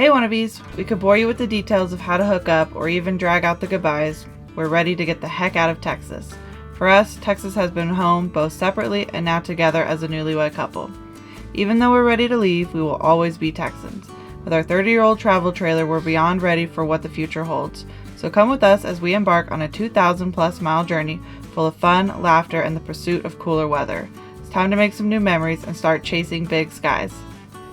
Hey wannabes, we could bore you with the details of how to hook up or even drag out the goodbyes. We're ready to get the heck out of Texas. For us, Texas has been home both separately and now together as a newlywed couple. Even though we're ready to leave, we will always be Texans. With our 30-year-old travel trailer, we're beyond ready for what the future holds. So come with us as we embark on a 2,000-plus mile journey full of fun, laughter, and the pursuit of cooler weather. It's time to make some new memories and start chasing big skies.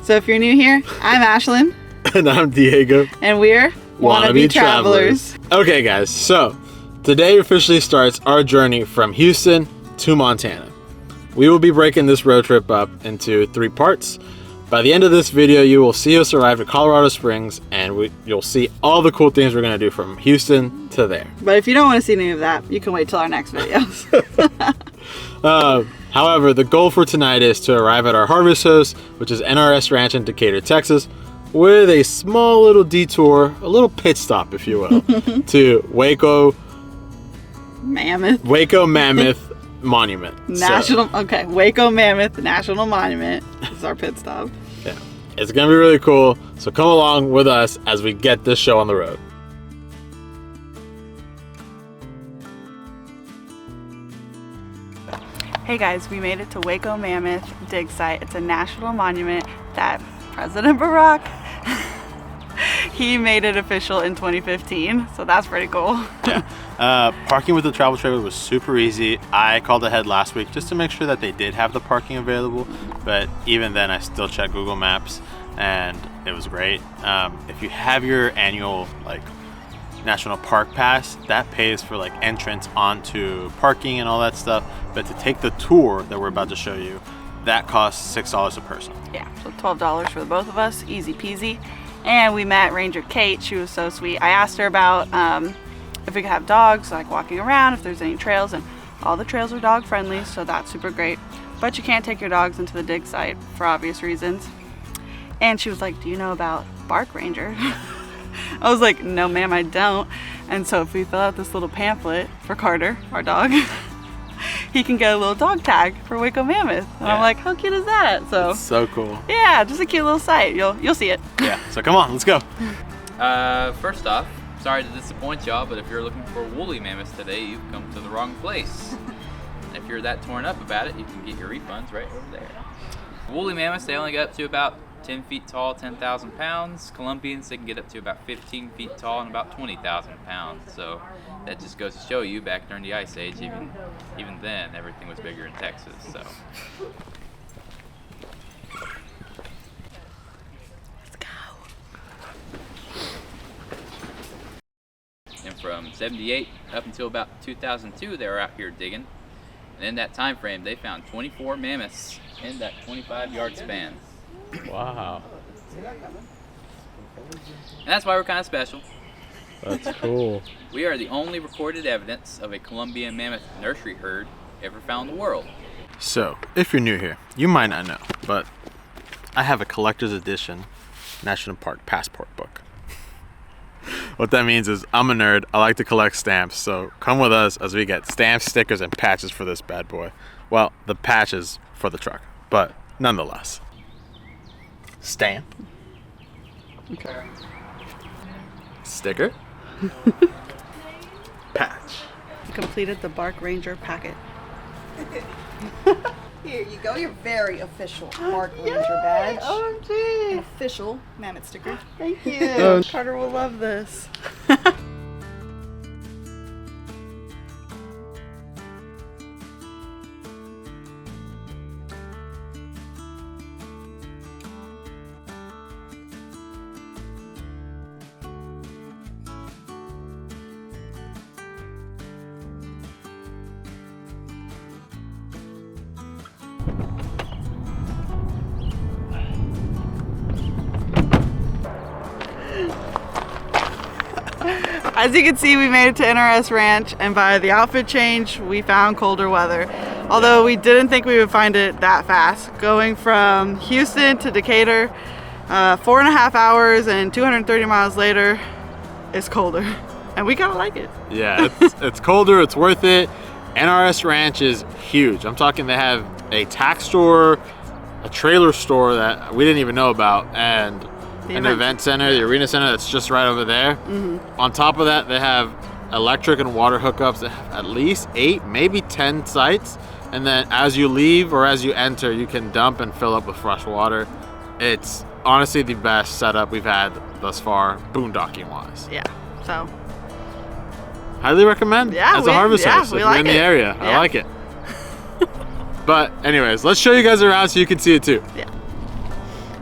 So if you're new here, I'm Ashlyn. And I'm Diego. And we're Wannabe Travelers. Okay guys, so today officially starts our journey from Houston to Montana. We will be breaking this road trip up into 3 parts. By the end of this video, you will see us arrive at Colorado Springs, and you'll see all the cool things we're going to do from Houston to there. But if you don't want to see any of that, you can wait till our next videos. However, the goal for tonight is to arrive at our harvest host, which is NRS Ranch in Decatur, Texas, with a small little detour, a little pit stop, if you will, to Waco Mammoth Monument. Waco Mammoth National Monument is our pit stop. Yeah, it's gonna be really cool. So come along with us as we get this show on the road. Hey guys, we made it to Waco Mammoth dig site. It's a national monument that President Barack, he made it official in 2015, so that's pretty cool. Yeah. Parking with the travel trailer was super easy. I called ahead last week just to make sure that they did have the parking available, but even then I still checked Google Maps and it was great. If you have your annual national park pass, that pays for entrance onto parking and all that stuff, but to take the tour that we're about to show you, that costs $6 a person. Yeah, so $12 for the both of us, easy peasy. And we met Ranger Kate. She was so sweet. I asked her about if we could have dogs walking around, if there's any trails, and all the trails are dog friendly, so that's super great. But you can't take your dogs into the dig site for obvious reasons. And she was like, do you know about Bark Ranger? I was like, no ma'am, I don't. And so if we fill out this little pamphlet for Carter, our dog, he can get a little dog tag for Waco Mammoth. And yeah. I'm like, how cute is that? So it's so cool. Yeah, just a cute little site. You'll see it. Yeah, so come on, let's go. First off, sorry to disappoint y'all, but if you're looking for woolly mammoths today, you've come to the wrong place. If you're that torn up about it, you can get your refunds right over there. Woolly mammoths, they only get up to about 10 feet tall, 10,000 pounds. Columbians, they can get up to about 15 feet tall and about 20,000 pounds. So that just goes to show you, back during the Ice Age, even then, everything was bigger in Texas. So. Let's go. And from 78 up until about 2002, they were out here digging. And in that time frame, they found 24 mammoths in that 25-yard span. Wow. And that's why we're kind of special. That's cool. We are the only recorded evidence of a Columbian mammoth nursery herd ever found in the world. So, if you're new here, you might not know, but I have a collector's edition National Park passport book. What that means is I'm a nerd. I like to collect stamps, so come with us as we get stamps, stickers, and patches for this bad boy. Well, the patches for the truck, but nonetheless. Stamp. Okay. Sticker. Patch. Completed the Bark Ranger packet. Here you go, your very official Bark Ranger badge. OMG! An official mammoth sticker. Thank you. Carter will love this. As you can see, we made it to NRS Ranch, and by the outfit change, we found colder weather. Although we didn't think we would find it that fast. Going from Houston to Decatur, 4.5 hours and 230 miles later, it's colder. And we kind of like it. Yeah, it's colder, it's worth it. NRS Ranch is huge. I'm talking they have a tack store, a trailer store that we didn't even know about, and an event center, the arena center that's just right over there. On top of that, they have electric and water hookups. They have at least 8, maybe 10 sites. And then as you leave or as you enter, you can dump and fill up with fresh water. It's honestly the best setup we've had thus far, boondocking wise. Yeah, so. Highly recommend as a harvest host if you're in the area. Yeah. I like it. But anyways, let's show you guys around so you can see it too. Yeah.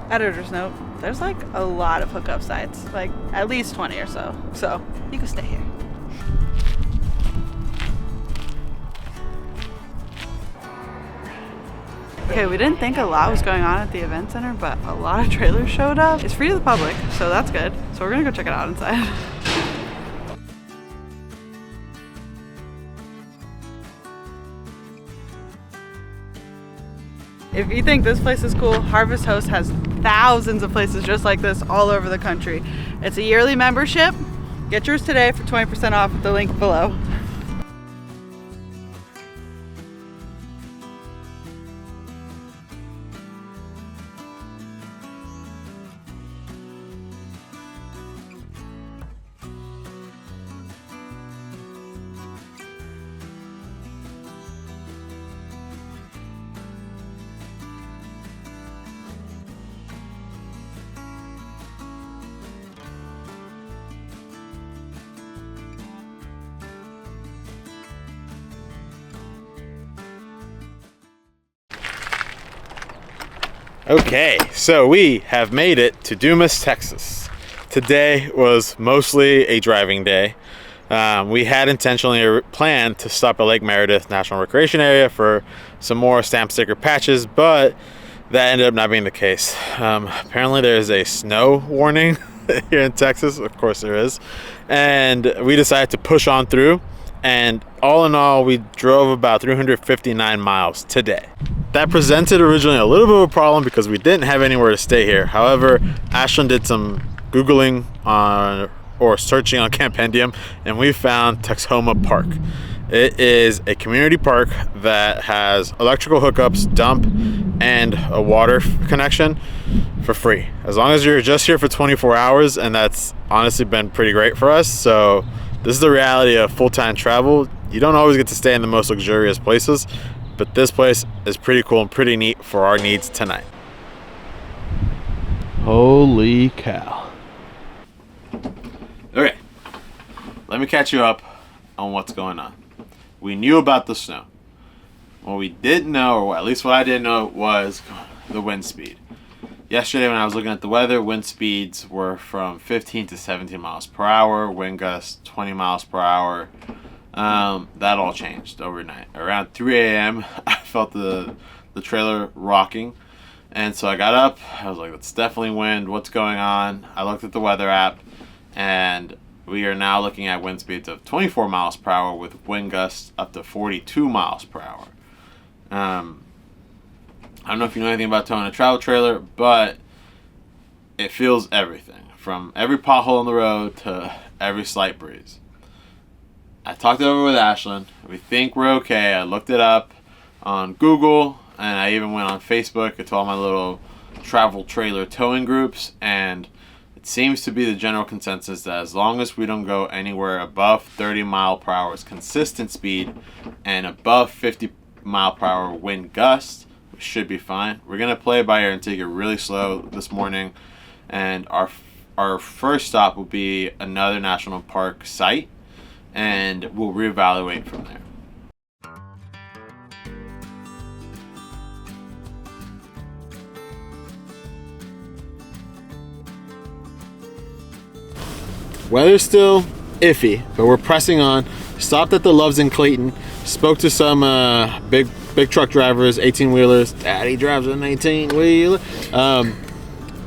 Editor's note, there's like a lot of hookup sites, like at least 20 or so. So you can stay here. Okay, we didn't think a lot was going on at the event center, but a lot of trailers showed up. It's free to the public, so that's good. So we're gonna go check it out inside. If you think this place is cool, Harvest Host has thousands of places just like this all over the country. It's a yearly membership. Get yours today for 20% off with the link below. Okay, so we have made it to Dumas, Texas. Today was mostly a driving day. We had intentionally planned to stop at Lake Meredith National Recreation Area for some more stamp sticker patches, but that ended up not being the case. Apparently there is a snow warning here in Texas. Of course there is. And we decided to push on through. And all in all, we drove about 359 miles today. That presented originally a little bit of a problem because we didn't have anywhere to stay here. However, Ashlyn did some Googling or searching on Campendium, and we found Texhoma Park. It is a community park that has electrical hookups, dump, and a water connection for free. As long as you're just here for 24 hours, and that's honestly been pretty great for us. So this is the reality of full-time travel. You don't always get to stay in the most luxurious places, but this place is pretty cool and pretty neat for our needs tonight. Holy cow. Okay, let me catch you up on what's going on. We knew about the snow. What we didn't know, or at least what I didn't know, was the wind speed. Yesterday when I was looking at the weather, wind speeds were from 15 to 17 miles per hour, wind gusts 20 miles per hour. That all changed overnight. Around 3 a.m. I felt the trailer rocking, and so I got up. I was like, that's definitely wind. What's going on? I looked at the weather app, and we are now looking at wind speeds of 24 miles per hour with wind gusts up to 42 miles per hour. I don't know if you know anything about towing a travel trailer, but it feels everything, from every pothole on the road to every slight breeze. I talked it over with Ashlyn. We think we're okay. I looked it up on Google, and I even went on Facebook to all my little travel trailer towing groups, and it seems to be the general consensus that as long as we don't go anywhere above 30 mile per hour consistent speed and above 50 mile per hour wind gusts, we should be fine. We're gonna play it by ear and take it really slow this morning, and our first stop will be another national park site, and we'll reevaluate from there. Weather's still iffy, but we're pressing on. Stopped at the Loves in Clayton, spoke to some big truck drivers, 18-wheelers. Daddy drives an 18-wheeler.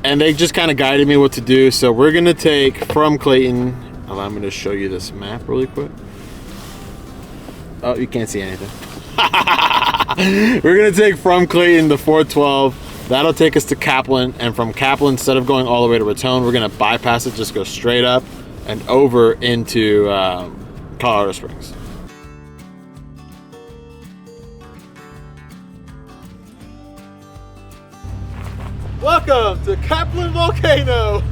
And they just kind of guided me what to do. So we're going to take from Clayton. Allow me to show you this map really quick. Oh, you can't see anything. We're going to take from Clayton the 412. That'll take us to Kaplan. And from Kaplan, instead of going all the way to Raton, we're going to bypass it, just go straight up and over into Colorado Springs. Welcome to Kaplan Volcano.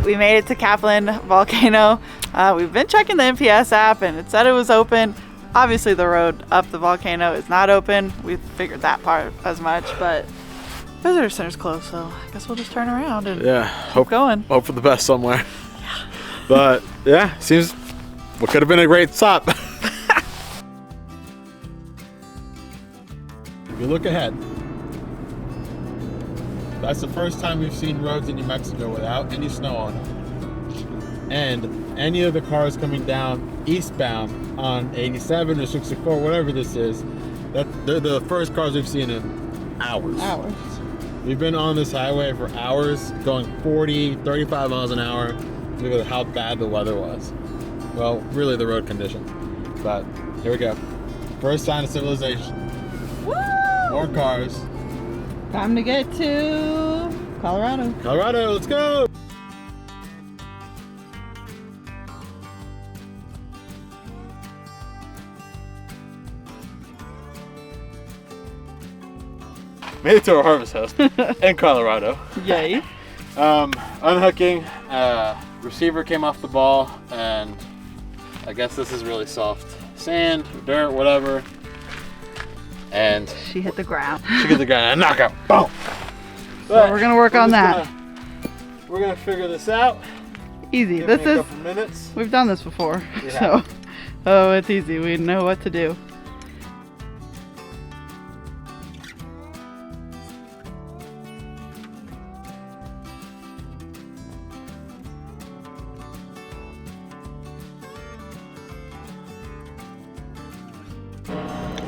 We made it to Kaplan Volcano. We've been checking the NPS app and it said it was open. Obviously the road up the volcano is not open. We figured that part as much, but visitor center's closed, so I guess we'll just turn around and keep going. Hope for the best somewhere. But yeah, seems what could have been a great stop. If you look ahead, that's the first time we've seen roads in New Mexico without any snow on them. And any of the cars coming down eastbound on 87 or 64, whatever this is, that they're the first cars we've seen in hours. We've been on this highway for hours, going 40, 35 miles an hour, because of how bad the weather was. Well, really the road conditions. But here we go. First sign of civilization. Woo! More cars. Time to get to Colorado. Colorado, let's go! Made it to our harvest house in Colorado. Yay. Unhooking, receiver came off the ball, and I guess this is really soft sand, dirt, whatever. And She hit the ground. she gets the guy and knockout. Boom! So we're gonna work on that. We're gonna figure this out. Easy. Give This me a is, couple minutes. we've done this before. Yeah. So, it's easy. We know what to do.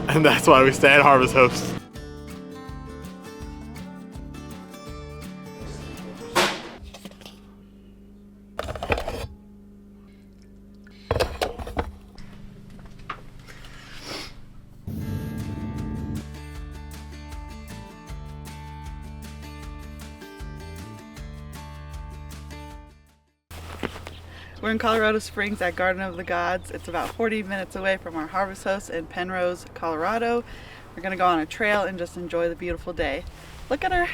And that's why we stay at Harvest Host. We're in Colorado Springs at Garden of the Gods. It's about 40 minutes away from our harvest host in Penrose, Colorado. We're gonna go on a trail and just enjoy the beautiful day. Look at her.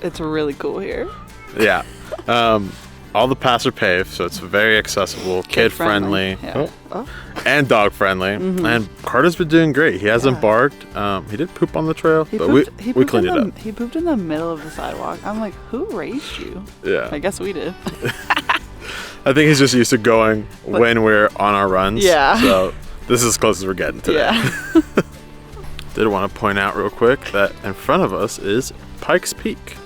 It's really cool here. Yeah. All the paths are paved, so it's very accessible, kid friendly, Yeah. Oh. and dog friendly. And Carter's been doing great. He hasn't barked. He did poop on the trail, but we cleaned it up. He pooped in the middle of the sidewalk. I'm like, who raised you? Yeah. I guess we did. I think he's just used to going when we're on our runs. Yeah. So this is as close as we're getting today. Yeah. Did want to point out real quick that in front of us is Pikes Peak.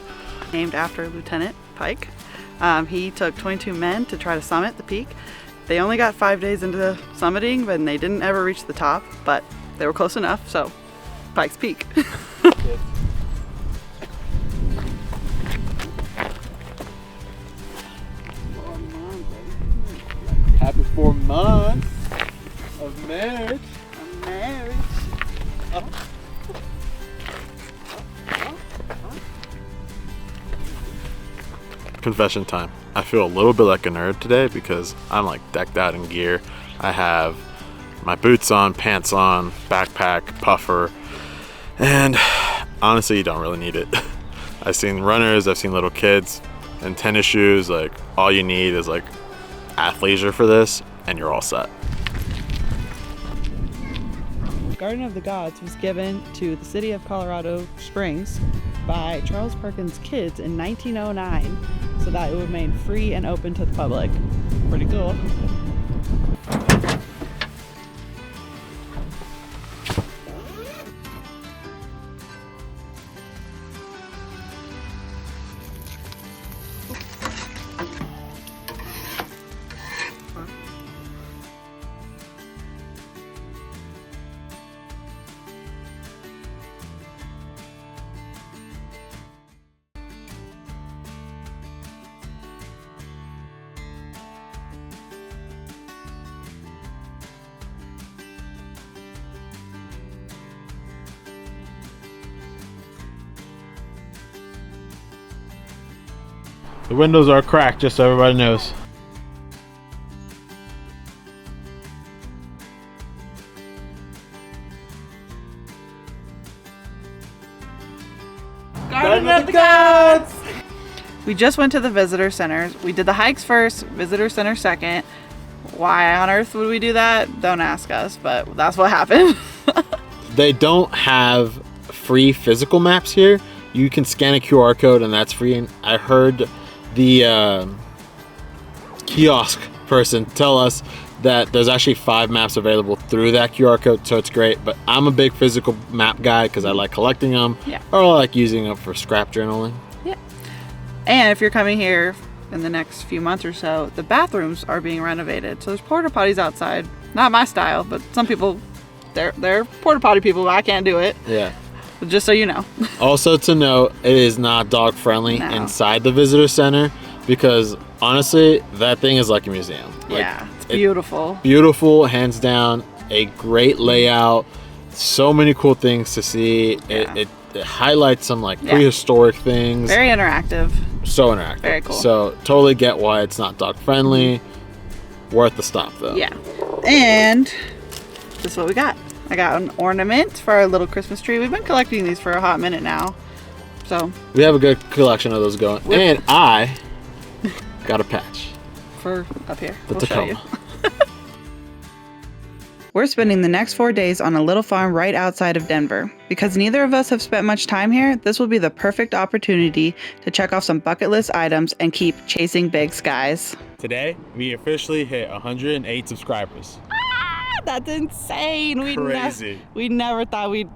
Named after Lieutenant Pike. He took 22 men to try to summit the peak. They only got 5 days into the summiting, but they didn't ever reach the top, but they were close enough, so Pikes Peak. Happy 4 months of marriage. Confession time. I feel a little bit like a nerd today because I'm like decked out in gear. I have my boots on, pants on, backpack, puffer, and honestly, you don't really need it. I've seen runners, I've seen little kids in tennis shoes. Like, all you need is like athleisure for this, and you're all set. Garden of the Gods was given to the city of Colorado Springs by Charles Perkins' kids in 1909 so that it would remain free and open to the public. Pretty cool. The windows are cracked, just so everybody knows. Garden of the Gods! We just went to the visitor center. We did the hikes first, visitor center second. Why on earth would we do that? Don't ask us, but that's what happened. They don't have free physical maps here. You can scan a QR code and that's free. And I heard the kiosk person tell us that there's actually 5 maps available through that QR code, so it's great. But I'm a big physical map guy because I like collecting them, or I like using them for scrap journaling. Yeah. And if you're coming here in the next few months or so, the bathrooms are being renovated. So there's porta potties outside. Not my style, but some people, they're porta potty people, but I can't do it. Yeah. But just so you know. Also to note, it is not dog friendly inside the visitor center because honestly, that thing is like a museum. Yeah, it's beautiful. Beautiful, hands down. A great layout. So many cool things to see. Yeah. It highlights some like prehistoric things. Very interactive. So interactive. Very cool. So totally get why it's not dog friendly. Worth the stop though. Yeah. And this is what we got. I got an ornament for our little Christmas tree. We've been collecting these for a hot minute now. So we have a good collection of those going. And I got a patch. For up here. The We'll show you. Tacoma. We're spending the next 4 days on a little farm right outside of Denver. Because neither of us have spent much time here, this will be the perfect opportunity to check off some bucket list items and keep chasing big skies. Today, we officially hit 108 subscribers. That's insane. Crazy. We never thought we'd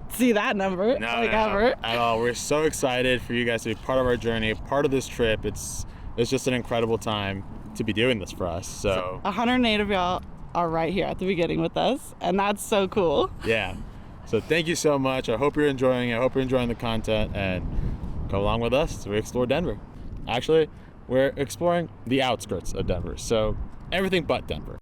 see that number ever. At all. We're so excited for you guys to be part of our journey, part of this trip. It's just an incredible time to be doing this for us. So 108 of y'all are right here at the beginning with us, and that's so cool. Yeah. So thank you so much. I hope you're enjoying it. I hope you're enjoying the content, and come along with us as we explore Denver. Actually, we're exploring the outskirts of Denver, so everything but Denver.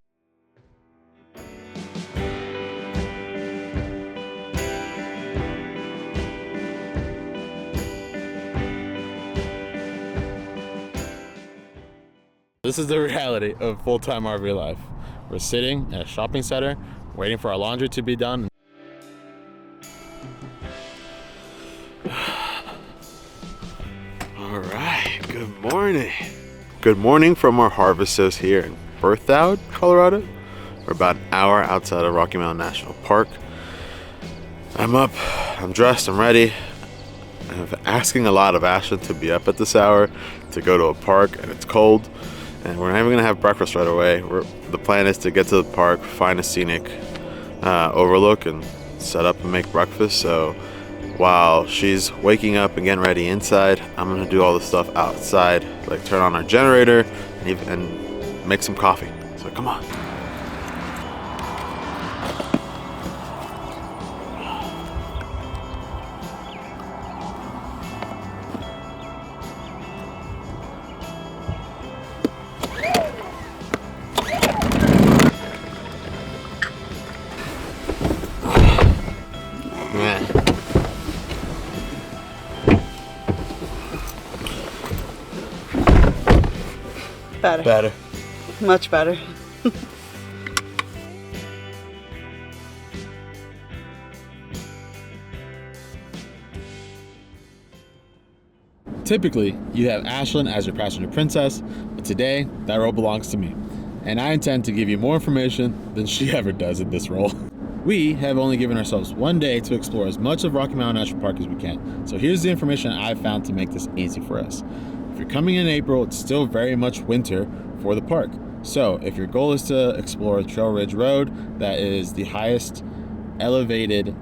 This is the reality of full-time RV life. We're sitting in a shopping center, waiting for our laundry to be done. All right, good morning. Good morning from our harvesters here in Berthoud, Colorado. We're about an hour outside of Rocky Mountain National Park. I'm up, I'm dressed, I'm ready. I'm asking a lot of Ashlyn to be up at this hour to go to a park, and it's cold. And we're not even gonna have breakfast right away. The plan is to get to the park, find a scenic overlook, and set up and make breakfast. So while she's waking up and getting ready inside, I'm gonna do all the stuff outside, like turn on our generator and make some coffee. So come on. Better. Much better. Typically, you have Ashlyn as your passenger princess, but today, that role belongs to me. And I intend to give you more information than she ever does in this role. We have only given ourselves 1 day to explore as much of Rocky Mountain National Park as we can. So here's the information I've found to make this easy for us. If you're coming in April, it's still very much winter for the park. So if your goal is to explore Trail Ridge Road, that is the highest elevated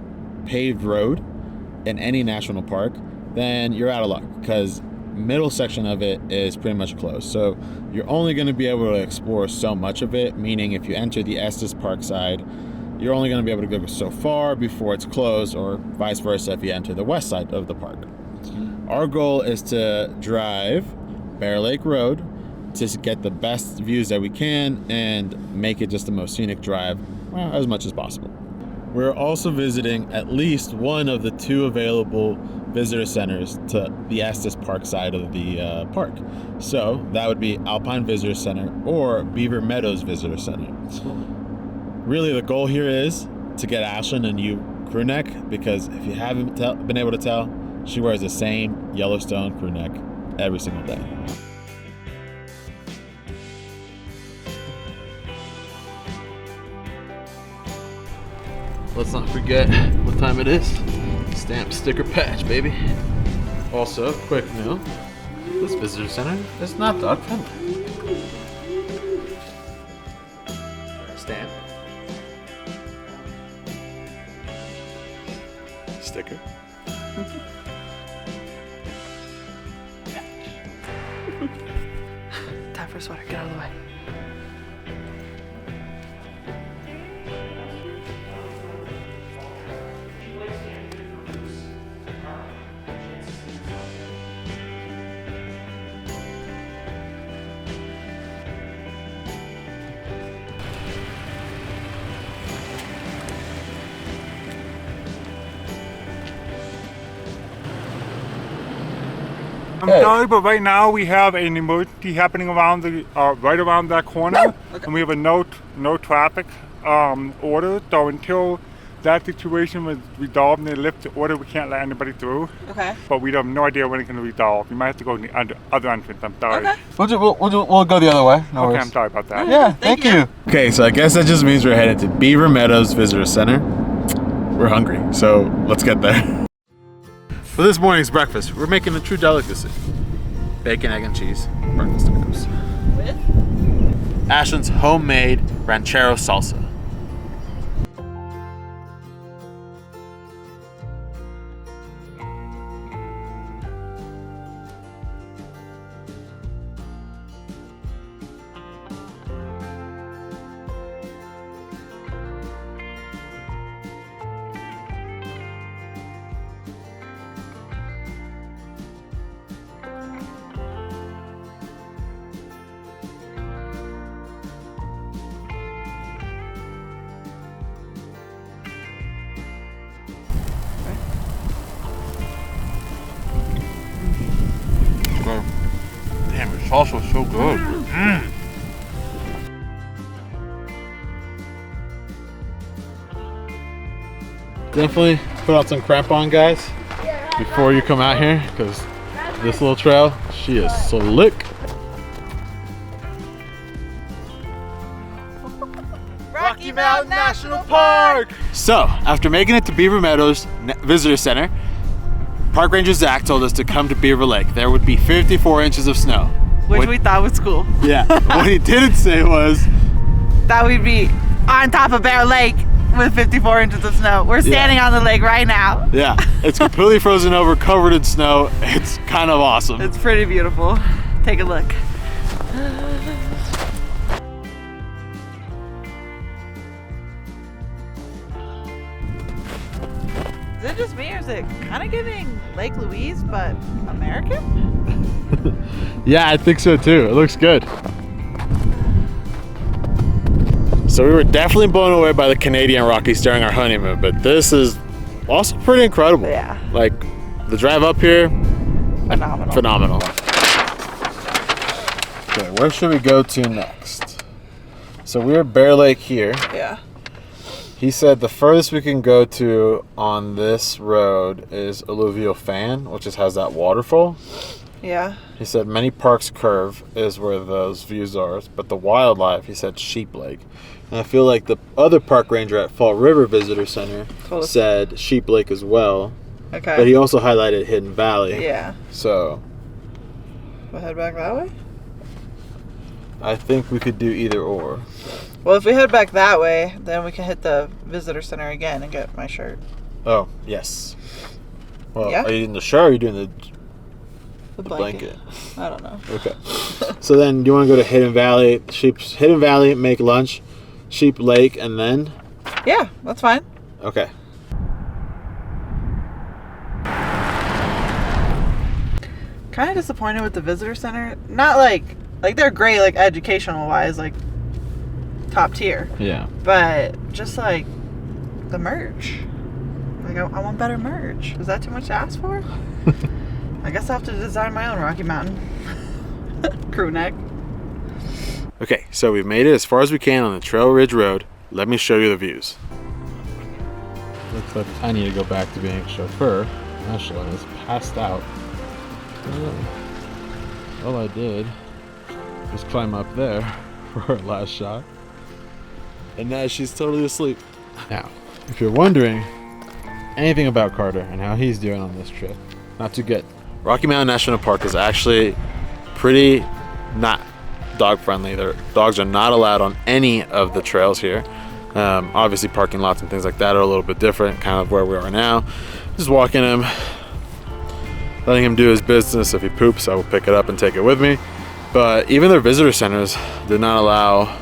paved road in any national park, then you're out of luck because middle section of it is pretty much closed. So you're only going to be able to explore so much of it, meaning if you enter the Estes Park side, you're only going to be able to go so far before it's closed, or vice versa if you enter the west side of the park. Our goal is to drive Bear Lake Road to get the best views that we can and make it just the most scenic drive as much as possible. We're also visiting at least one of the 2 available visitor centers to the Estes Park side of the park. So that would be Alpine Visitor Center or Beaver Meadows Visitor Center. Really, the goal here is to get Ashlyn a new crew neck, because if you haven't been able to tell, she wears the same Yellowstone crew neck every single day. Let's not forget what time it is. Stamp, sticker, patch, baby. Also, quick note, this visitor center is not dog friendly. Stamp. Sticker. Time for a sweater. Get out of the way. I'm sorry, but right now we have an emergency happening around the right around that corner, and we have a no traffic order. So until that situation was resolved and they lift the order, we can't let anybody through. Okay. But we have no idea when it's going to resolve. You might have to go in the other entrance. I'm sorry. Okay. We'll go the other way. No Okay, worries. I'm sorry about that. Yeah, thank you. Okay, so I guess that just means we're headed to Beaver Meadows Visitor Center. We're hungry, so let's get there. For this morning's breakfast, we're making a true delicacy. Bacon, egg, and cheese breakfast tacos. With? Ashlyn's homemade ranchero salsa. Damn, the salsa was so good. Definitely put on some crampon, guys, before you come out here, because this little trail, she is slick. Rocky Mountain National Park! So, after making it to Beaver Meadows Visitor Center, Park Ranger Zach told us to come to Beaver Lake. There would be 54 inches of snow. Which we thought was cool. Yeah. What he didn't say was That we'd be on top of Bear Lake with 54 inches of snow. We're standing on the lake right now. yeah, it's completely frozen over, covered in snow. It's kind of awesome. It's pretty beautiful. Take a look. Is it just me, or is it kind of giving Lake Louise, but American? Yeah, I think so too. It looks good. So we were definitely blown away by the Canadian Rockies during our honeymoon, but this is also pretty incredible. Yeah. Like, the drive up here, Phenomenal. phenomenal. Okay, where should we go to next? So we're at Bear Lake here. Yeah. He said the furthest we can go to on this road is Alluvial Fan, which just has that waterfall. Yeah. He said Many Parks Curve is where those views are, but the wildlife, he said Sheep Lake. And I feel like the other park ranger at Fall River Visitor Center said Sheep Lake as well. Okay. But he also highlighted Hidden Valley. Yeah. So We'll head back that way? I think we could do either or. Well, if we head back that way, then we can hit the visitor center again and get my shirt. Oh, yes. Well, Yeah? are you doing the shirt or are you doing The blanket? I don't know. Okay. So then, do you want to go to Hidden Valley, Hidden Valley, make lunch, Sheep Lake, and then? Yeah, that's fine. Okay. Kind of disappointed with the visitor center. Not like they're great, like educational wise, like top tier. Yeah. But just like the merch. Like, Like, I want better merch. Is that too much to ask for? I guess I'll have to design my own Rocky Mountain crew neck. Okay, so we've made it as far as we can on the Trail Ridge Road. Let me show you the views. Looks like I need to go back to being chauffeur. Ashlyn is passed out. All I did was climb up there for her last shot. And now she's totally asleep. Now, if you're wondering anything about Carter and how he's doing on this trip, not too good. Rocky Mountain National Park is actually pretty not dog friendly. Their dogs are not allowed on any of the trails here. Obviously parking lots and things like that are a little bit different, kind of where we are now. Just walking him, letting him do his business. If he poops, I will pick it up and take it with me. But even their visitor centers did not allow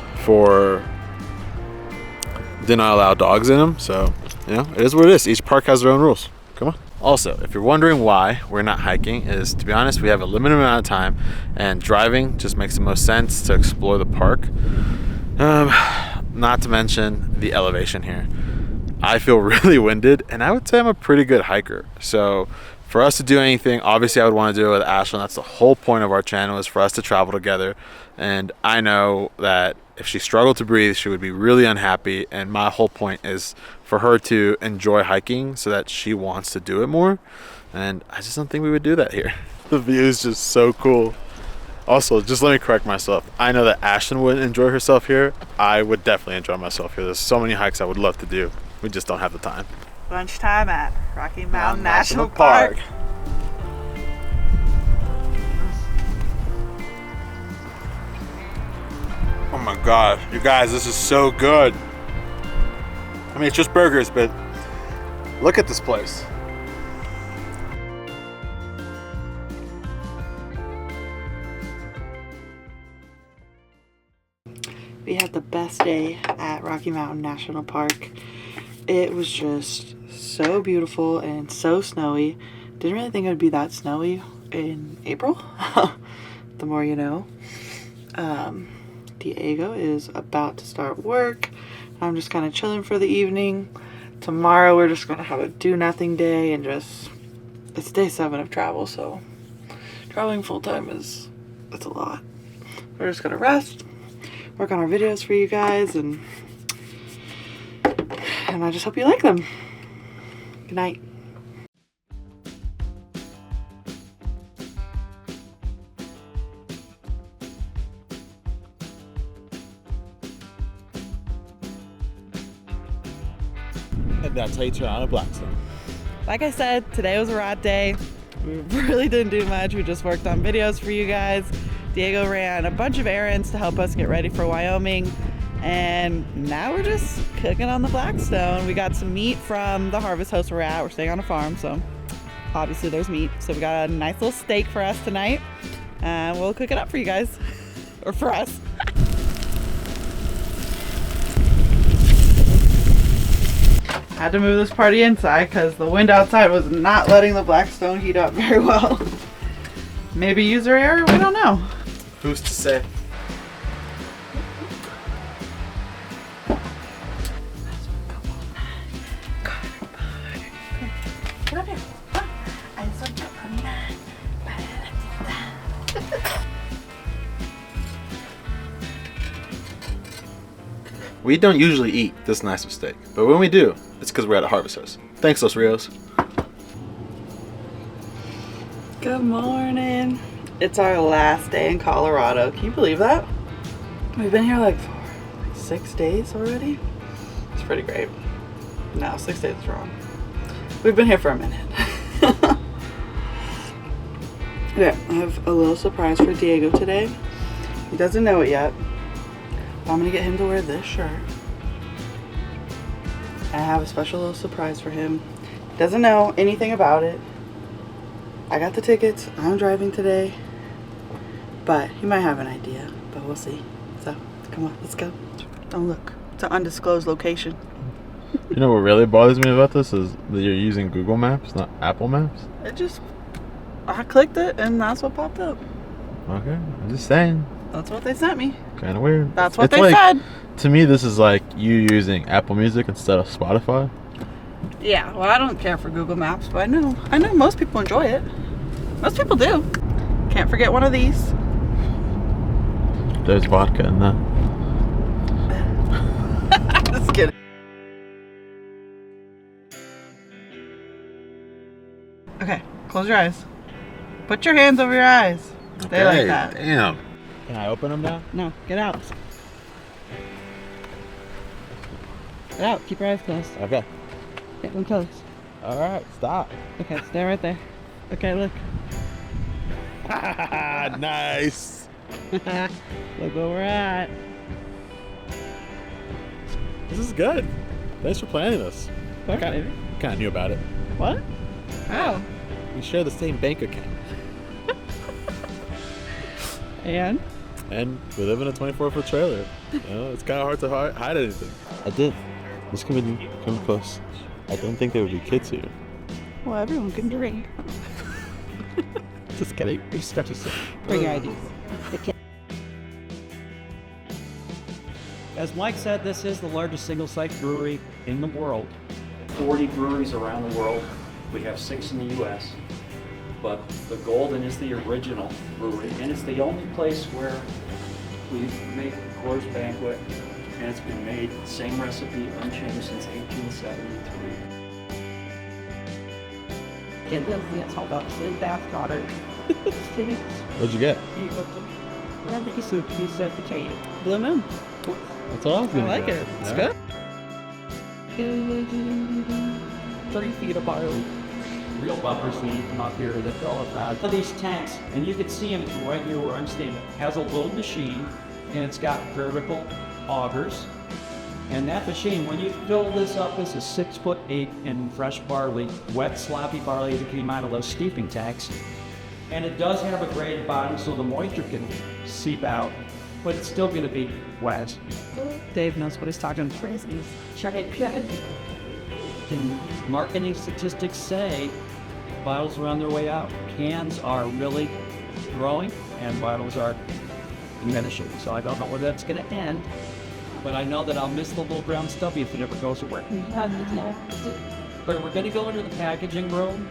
dogs in them. So, you know, it is what it is. Each park has their own rules. Come on. Also, if you're wondering why we're not hiking, is to be honest, we have a limited amount of time and driving just makes the most sense to explore the park. Not to mention the elevation here. I feel really winded and I would say I'm a pretty good hiker. So for us to do anything, obviously I would want to do it with Ashlyn. That's the whole point of our channel, is for us to travel together. And I know that if she struggled to breathe, she would be really unhappy. And my whole point is for her to enjoy hiking so that she wants to do it more. And I just don't think we would do that here. The view is just so cool. Also, just let me correct myself. I know that Ashlyn wouldn't enjoy herself here. I would definitely enjoy myself here. There's so many hikes I would love to do. We just don't have the time. Lunchtime at Rocky Mountain National Park. Oh my God, you guys, this is so good. I mean, it's just burgers, but look at this place. We had the best day at Rocky Mountain National Park. It was just so beautiful and so snowy. Didn't really think it would be that snowy in April. The more you know. Diego is about to start work. I'm just kind of chilling for the evening. Tomorrow we're just gonna have a do nothing day and just, it's day 7 of travel, so traveling full time it's a lot. We're just gonna rest, work on our videos for you guys, and I just hope you like them. Good night. And that's how you turn on a Blackstone. Like I said, today was a rad day. We really didn't do much. We just worked on videos for you guys. Diego ran a bunch of errands to help us get ready for Wyoming. And now we're just cooking on the Blackstone. We got some meat from the harvest house we're at. We're staying on a farm, so obviously there's meat. So we got a nice little steak for us tonight. And we'll cook it up for you guys, or for us. Had to move this party inside because the wind outside was not letting the Blackstone heat up very well. Maybe user error, we don't know. Who's to say? Get up here. We don't usually eat this nice of steak, but when we do, it's because we're at a harvest house. Thanks, Los Rios. Good morning. It's our last day in Colorado. Can you believe that? We've been here like for 6 days already. It's pretty great. No, 6 days is wrong. We've been here for a minute. Okay, I have a little surprise for Diego today. He doesn't know it yet. I'm gonna get him to wear this shirt. I have a special little surprise for him. He doesn't know anything about it. I got the tickets. I'm driving today. But he might have an idea, but we'll see. So, come on, let's go. Don't look. It's an undisclosed location. You know what really bothers me about this is that you're using Google Maps, not Apple Maps. I clicked it and that's what popped up. Okay, I'm just saying. That's what they sent me. Kind of weird. That's what It's they like, said. To me, this is like you using Apple Music instead of Spotify. Yeah, well, I don't care for Google Maps, but I know most people enjoy it. Most people do. Can't forget one of these. There's vodka in that. Just kidding. Okay, close your eyes. Put your hands over your eyes. Stay like that. Damn. Can I open them now? No, get out. Get out. Keep your eyes closed. Okay. Get them closed. All right, stop. Okay, stay right there. Okay, look. Nice. Look where we're at. This is good. Thanks for planning this. Okay. Kind of knew about it. What? How? We share the same bank account. And? And we live in a 24-foot trailer. You know, it's kind of hard to hide anything. I did. Just come close. I don't think there would be kids here. Well, everyone can drink. Just kidding. You stretch yourself. Bring your IDs. As Mike said, this is the largest single-site brewery in the world. 40 breweries around the world. We have 6 in the U.S. But the Golden is the original brewery, and it's the only place where we make Coors Banquet, and it's been made same recipe, unchanged since 1873. What'd you get? Blue Moon. That's all I was I gonna like get. it. It's Yeah. good. 30 feet of barley. Real buffers we need them up here that fill up that. These tanks, and you can see them right here where I'm standing. It has a little machine, and it's got vertical augers. And that machine, when you fill this up, this is 6'8" in fresh barley, wet sloppy barley that came out of those steeping tanks. And it does have a graded bottom so the moisture can seep out, but it's still going to be wet. Dave knows what he's talking about. And marketing statistics say bottles are on their way out. Cans are really growing and bottles are diminishing. So I don't know where that's going to end, but I know that I'll miss the little brown stubby if it ever goes away. But we're going to go into the packaging room.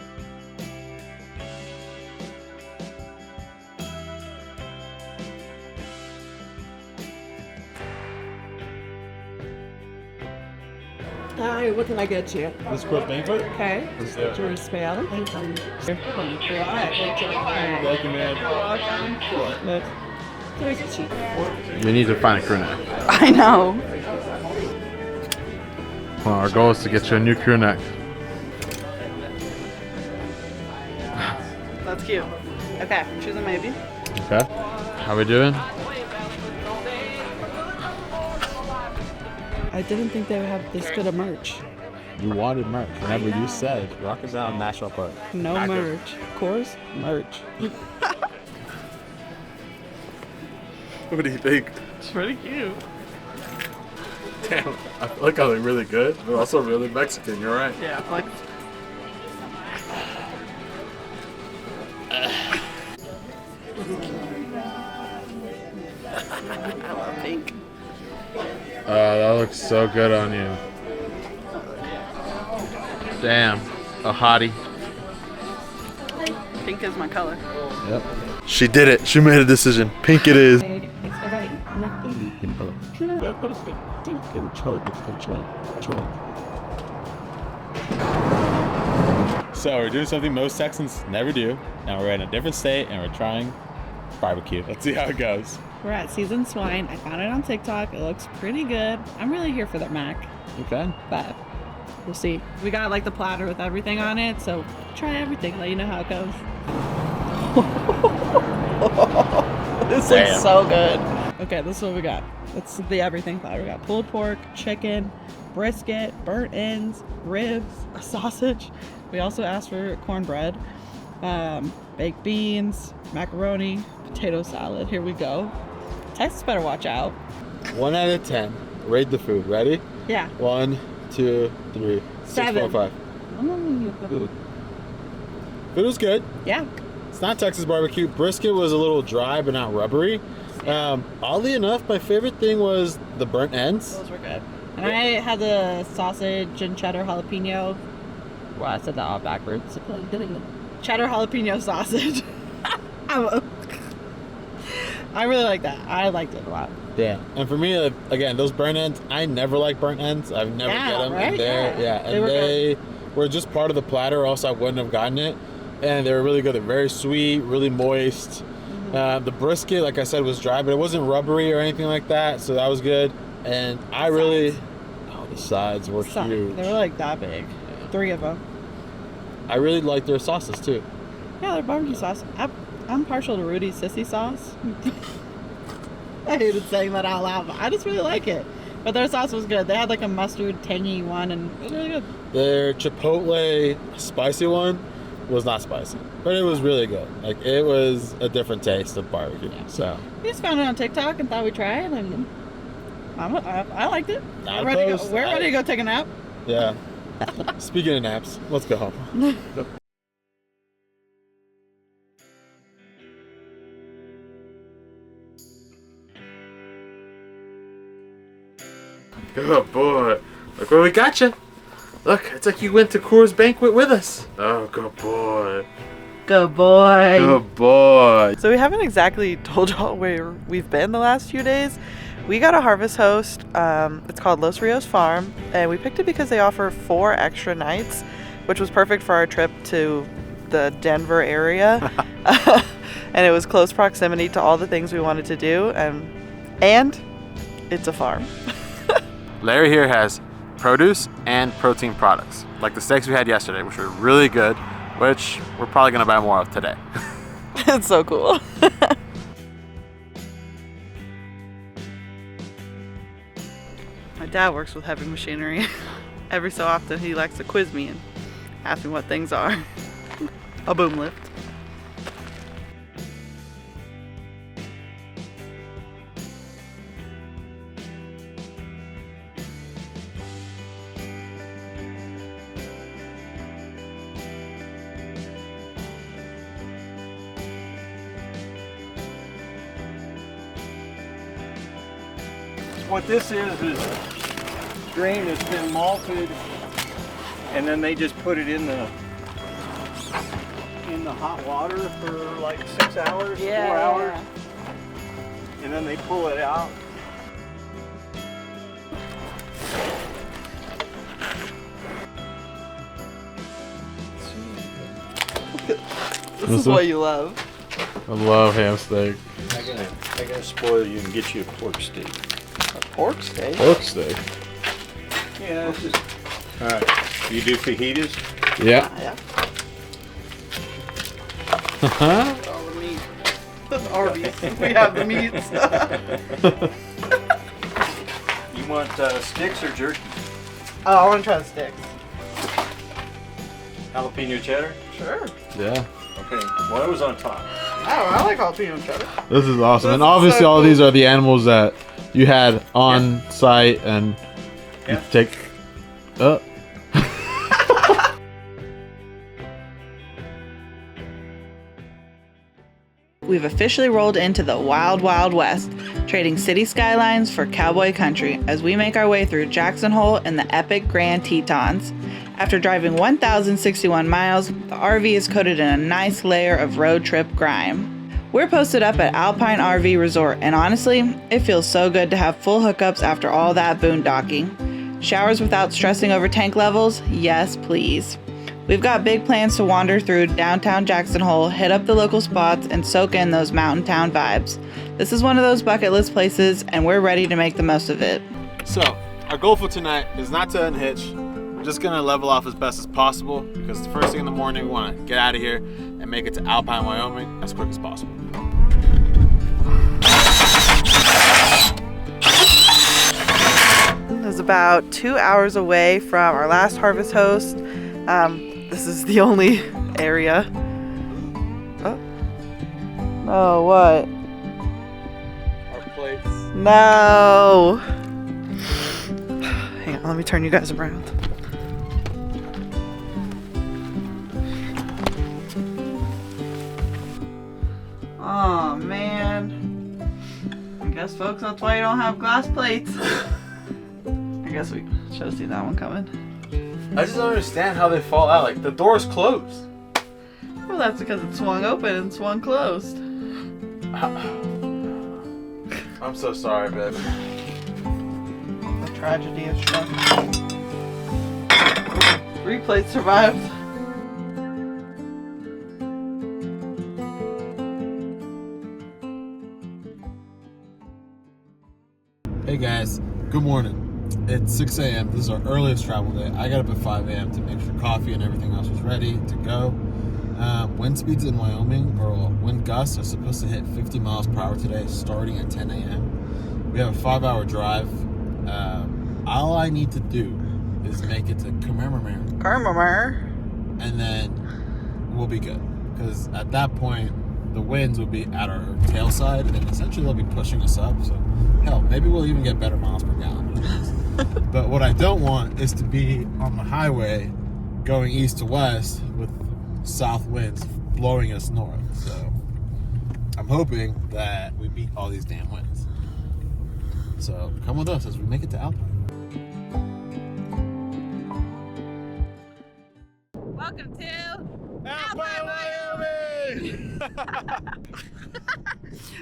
Hi, what can I get you? This Coors Banquet? Okay. Is there? Do you want to spell it? Thank you, man. We need to find a crew neck. I know. Well, our goal is to get you a new crew neck. That's cute. Okay, choose a maybe. Okay. How we doing? I didn't think they would have this good of merch. You wanted merch. Remember you said Rock is Down National Park. No merch. Of course, merch. What do you think? It's pretty cute. Damn, I feel like I look really good, but also really Mexican. You're right. Yeah, like. I love pink. That looks so good on you. Damn, a hottie. Pink is my color. Yep. She did it. She made a decision. Pink it is. So we're doing something most Texans never do, and we're in a different state, and we're trying barbecue. Let's see how it goes. We're at Seasoned Swine. I found it on TikTok. It looks pretty good. I'm really here for their mac, Okay. but we'll see. We got like the platter with everything on it, so try everything. Let you know how it goes. This looks so good. Okay, this is what we got. It's the everything platter. We got pulled pork, chicken, brisket, burnt ends, ribs, a sausage. We also asked for cornbread, baked beans, macaroni, potato salad. Here we go. Texas better watch out. 1 out of 10. Rate the food. Ready? Yeah. 1, 2, 3, 7. 6.5. Food was good. Yeah. It's not Texas barbecue. Brisket was a little dry but not rubbery. Oddly enough, my favorite thing was the burnt ends. Those were good. And I had the sausage and cheddar jalapeno. That was pretty good. Yeah, it was good. It was pretty good. It Well, I said that all backwards. Cheddar jalapeno sausage. I really like that. I liked it a lot. Yeah, and for me, again, those burnt ends, I never like burnt ends. I've never get them. Right? And they were just part of the platter, or else I wouldn't have gotten it. And they were really good. They're very sweet, really moist. The brisket, like I said, was dry, but it wasn't rubbery or anything like that, so that was good. And the sides were huge. They were like that big. 3 of them. I really like their sauces too. Yeah, they're barbecue sauce. I'm partial to Rudy's sissy sauce. I hated saying that out loud, but I just really like it. But their sauce was good. They had like a mustard tangy one, and it was really good. Their chipotle spicy one was not spicy, but it was really good. Like, it was a different taste of barbecue. Yeah. So we just found it on TikTok and thought we'd try it, and I liked it. We're ready to go take a nap. Yeah. Speaking of naps, let's go home. Good boy. Look where we got you. Look, it's like you went to Coors Banquet with us. Oh, good boy. Good boy. Good boy. So we haven't exactly told y'all where we've been the last few days. We got a Harvest Host. It's called Los Rios Farm, and we picked it because they offer 4 extra nights, which was perfect for our trip to the Denver area. And it was close proximity to all the things we wanted to do, and it's a farm. Larry here has produce and protein products, like the steaks we had yesterday, which were really good, which we're probably gonna buy more of today. It's so cool. My dad works with heavy machinery. Every so often he likes to quiz me and ask me what things are. A boom lift. What this is grain that's been malted, and then they just put it in the hot water for like 6 hours, 4 hours, and then they pull it out. This is what you love. I love ham steak. I'm gonna spoil you and get you a pork steak. Pork steak? Pork steak. Yeah, this is. All right. You do fajitas? Yeah. Yeah. All the meat. Arby's. We have the meats. You want sticks or jerky? Oh, I want to try the sticks. Jalapeno cheddar? Sure. Yeah. Okay. What was on top? I like jalapeno cheddar. This is awesome. This and is obviously so all cool. these are the animals that you had on site, and you take We've officially rolled into the wild, wild west, trading city skylines for cowboy country as we make our way through Jackson Hole and the epic Grand Tetons. After driving 1,061 miles, the RV is coated in a nice layer of road trip grime. We're posted up at Alpine RV Resort, and honestly, it feels so good to have full hookups after all that boondocking. Showers without stressing over tank levels? Yes, please. We've got big plans to wander through downtown Jackson Hole, hit up the local spots, and soak in those mountain town vibes. This is one of those bucket list places, and we're ready to make the most of it. So, our goal for tonight is not to unhitch. We're just gonna level off as best as possible, because the first thing in the morning we wanna get out of here and make it to Alpine, Wyoming as quick as possible. It was about 2 hours away from our last Harvest Host. This is the only area. Oh, what? Our plates. No. Hang on, let me turn you guys around. Oh man. I guess folks, that's why you don't have glass plates. I guess we should have seen that one coming. I just don't understand how they fall out. Like, the door's closed. Well, that's because it swung open and swung closed. I'm so sorry, babe. The tragedy of struck. 3 plates survived. Hey guys, good morning. It's 6 a.m. This is our earliest travel day. I got up at 5 a.m. to make sure coffee and everything else was ready to go. Wind speeds in Wyoming, or wind gusts, are supposed to hit 50 miles per hour today, starting at 10 a.m. We have a 5-hour drive. All I need to do is make it to Carmamar. and then we'll be good. Because at that point, the winds will be at our tail side, and essentially they'll be pushing us up. So, hell, maybe we'll even get better miles per gallon. But what I don't want is to be on the highway going east to west with south winds blowing us north. So, I'm hoping that we beat all these damn winds. So, come with us as we make it to Alpine. Welcome to Alpine, Wyoming!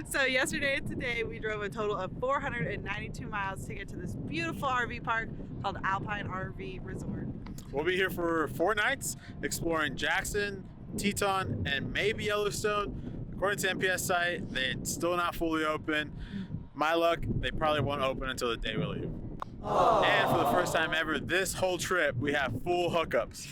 So yesterday and today we drove a total of 492 miles to get to this beautiful RV park called Alpine RV Resort. We'll be here for 4 nights exploring Jackson, Teton, and maybe Yellowstone. According to MPS site, they're still not fully open. My luck, they probably won't open until the day we leave. Aww. And for the first time ever, this whole trip, we have full hookups.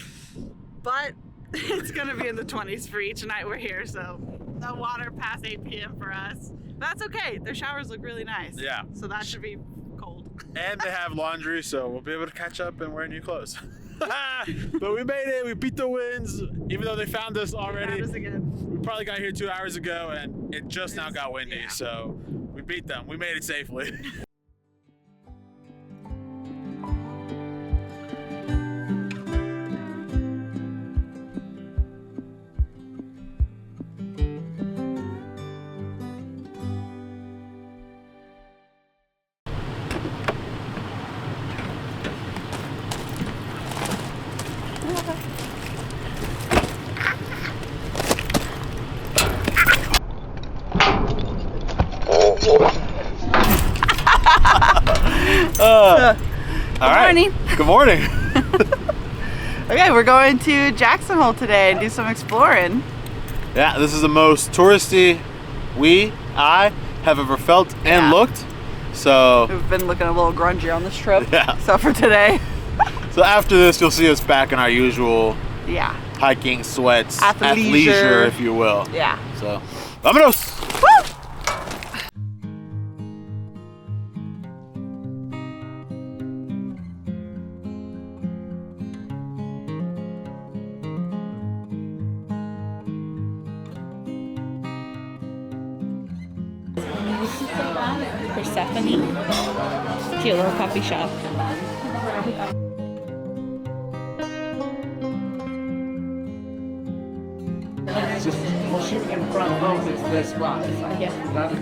But it's gonna be in the 20s for each night we're here, so no water past 8 p.m. for us. That's okay. Their showers look really nice. Yeah. So that should be cold. And they have laundry, so we'll be able to catch up and wear new clothes. But we made it. We beat the winds, even though they found us already. They found us again. We probably got here 2 hours ago, and it just now got windy, yeah. so we beat them. We made it safely. All right. Morning. Good morning. Okay, we're going to Jackson Hole today and do some exploring. Yeah, this is the most touristy I have ever felt and looked. So We've been looking a little grungy on this trip. Yeah. So for today, so after this, you'll see us back in our usual yeah. hiking sweats, Athleisure. if you will. Yeah. So, vámonos. Woo! Persephone, cute little coffee shop. In front of is this rock. Yeah.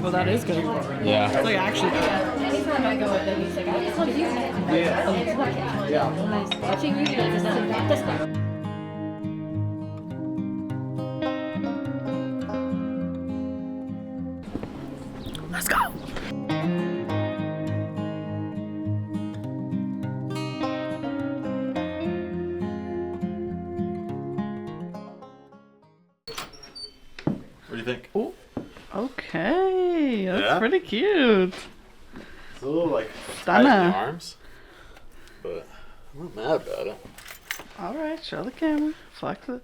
Well, that is good. Yeah. It's like actually good. Anytime I go with him, he's like, I just want to use it. Yeah. Yeah. Watching you, there's nothing like this one. Let's go. What do you think? Oh, okay. That's Yeah? pretty cute. It's a little like tight in the arms, but I'm not mad about it. All right, show the camera. Flex it.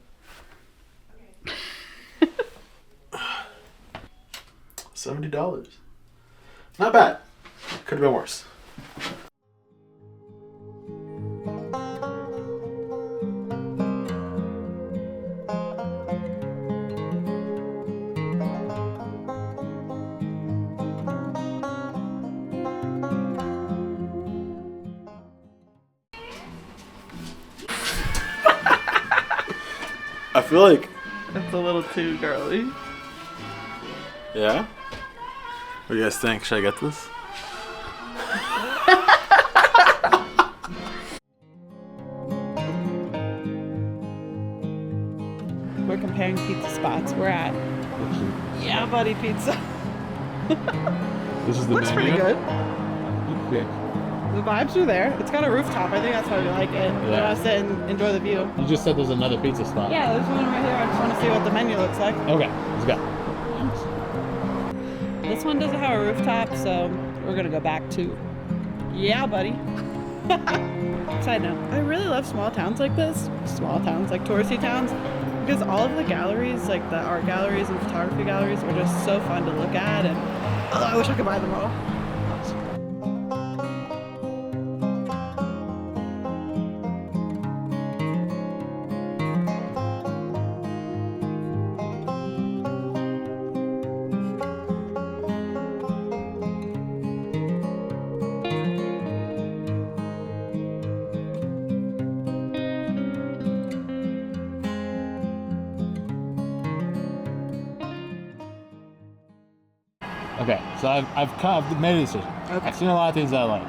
$70. Not bad. Could have been worse. I feel like, It's a little too girly. yeah? What do you guys think? Should I get this? we're comparing pizza spots. We're at Yeah Buddy Pizza. This is the Looks menu? pretty good. Okay. The vibes are there. It's got a rooftop. I think that's why we like it. We want to sit and enjoy the view. You just said there's another pizza spot. Yeah, there's one right here. I just want to see what the menu looks like. Okay, let's go. This one doesn't have a rooftop, so we're gonna go back to Yeah Buddy. Side note, I really love small towns like this. Small towns, like touristy towns. Because all of the galleries, like the art galleries and photography galleries, are just so fun to look at, and I wish I could buy them all. Okay, so I've kind of made a decision. Okay. I've seen a lot of things that I like,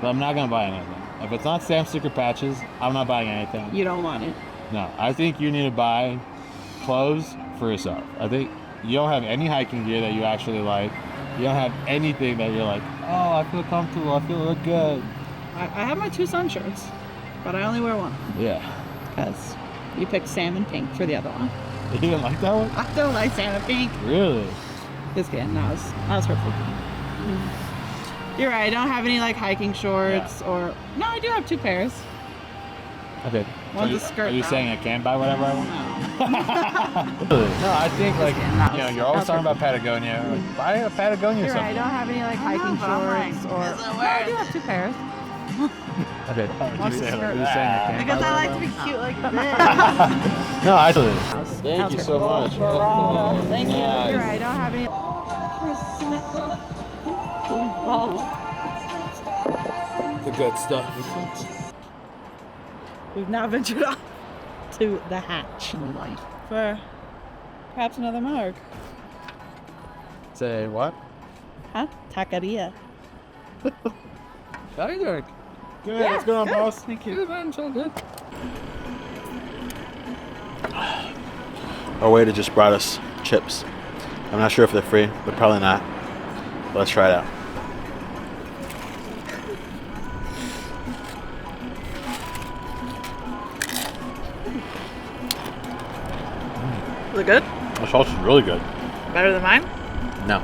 but I'm not gonna buy anything. If it's not stamp sticker patches, I'm not buying anything. You don't want it. No, I think you need to buy clothes for yourself. I think you don't have any hiking gear that you actually like. You don't have anything that you're like, oh, I feel comfortable, I feel look good. I have my 2 sun shirts, but I only wear one. Yeah. Because you picked salmon pink for the other one. You didn't like that one? I don't like salmon pink. Really? Just kidding. That was hurtful. You're right. I don't have any like hiking shorts or. No, I do have 2 pairs. Okay. One's a skirt. Are you though. saying I can buy whatever I want? No. No, I think like kidding. you're always talking about Patagonia. Like, buy a Patagonia or You're right. I something. don't have any like hiking shorts or. No, I do have 2 pairs. Okay. One's a You're skirt. saying I can't Because buy I like to be cute like this. No, actually. Thank you so much. Thank you. Nice. You're right. I don't have any. The good stuff. We've now ventured off to the hatch for perhaps another marg. Say what? Huh? Taqueria. How are you doing? Good. Yeah, What's going on, good. boss? Thank you. Good, man. It's all good. Our waiter just brought us chips. I'm not sure if they're free, but probably not. But let's try it out. Is it good? The sauce is really good. Better than mine? No.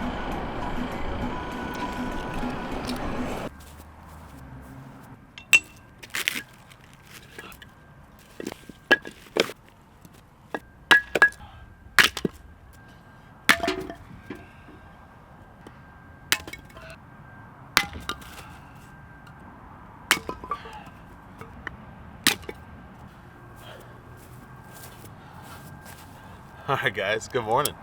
Alright guys, good morning.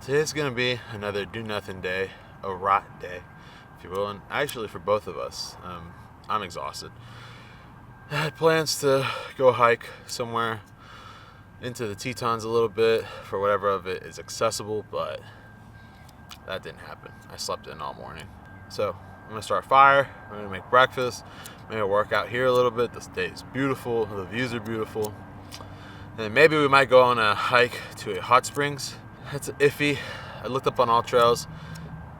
Today's gonna be another do nothing day, a rot day, if you will, and actually for both of us. I'm exhausted. I had plans to go hike somewhere into the Tetons a little bit for whatever of it is accessible, but that didn't happen. I slept in all morning. So I'm gonna start a fire, I'm gonna make breakfast, maybe work out here a little bit. This day is beautiful, the views are beautiful. And maybe we might go on a hike to a hot springs. It's iffy. I looked up on all trails.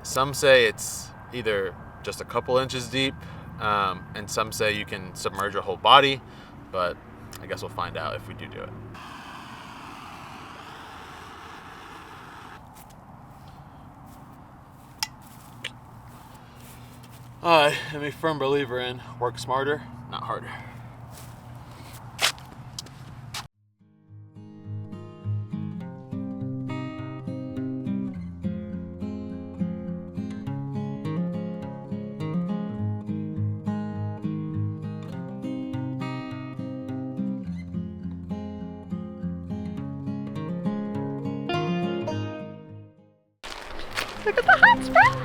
Some say it's either just a couple inches deep, and some say you can submerge your whole body, but I guess we'll find out if we do it. I'm a firm believer in work smarter, not harder. Look at the hot springs!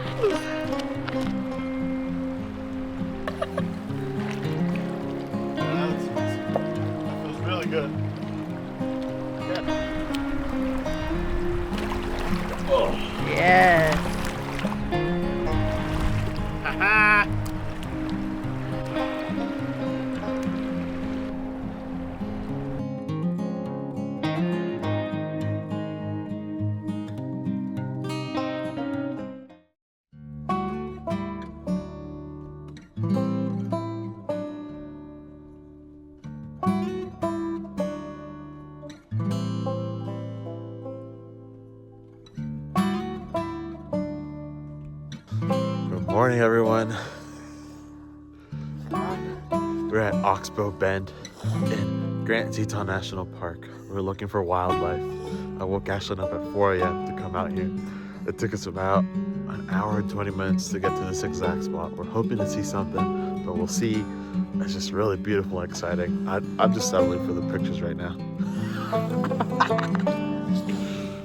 That feels really good. Oh. Yes. Haha. morning, everyone. We're at Oxbow Bend in Grand Tetons National Park. We're looking for wildlife. I woke Ashlyn up at 4 a.m. to come out here. It took us about an hour and 20 minutes to get to this exact spot. We're hoping to see something, but we'll see. It's just really beautiful and exciting. I'm just settling for the pictures right now.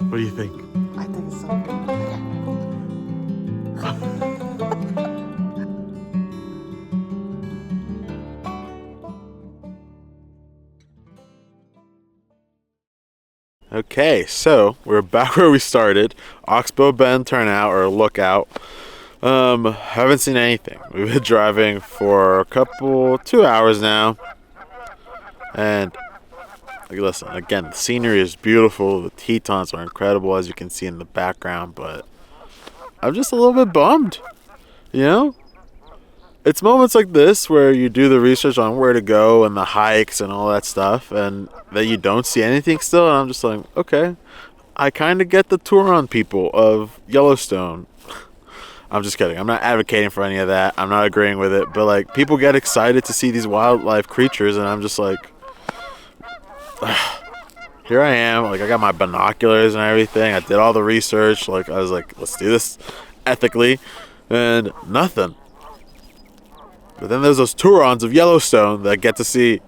What do you think? I think it's something. Okay, so we're back where we started. Oxbow Bend turnout or lookout. Haven't seen anything. We've been driving for 2 hours now. And like, listen, again, the scenery is beautiful. The Tetons are incredible, as you can see in the background, but I'm just a little bit bummed, you know? It's moments like this where you do the research on where to go and the hikes and all that stuff, and then you don't see anything still, and I'm just like, okay, I kind of get the Turon people of Yellowstone. I'm just kidding. I'm not advocating for any of that. I'm not agreeing with it, but like, people get excited to see these wildlife creatures, and I'm just like, here I am. Like, I got my binoculars and everything. I did all the research. Like, I was like, let's do this ethically, and nothing. But then there's those Turons of Yellowstone that get to see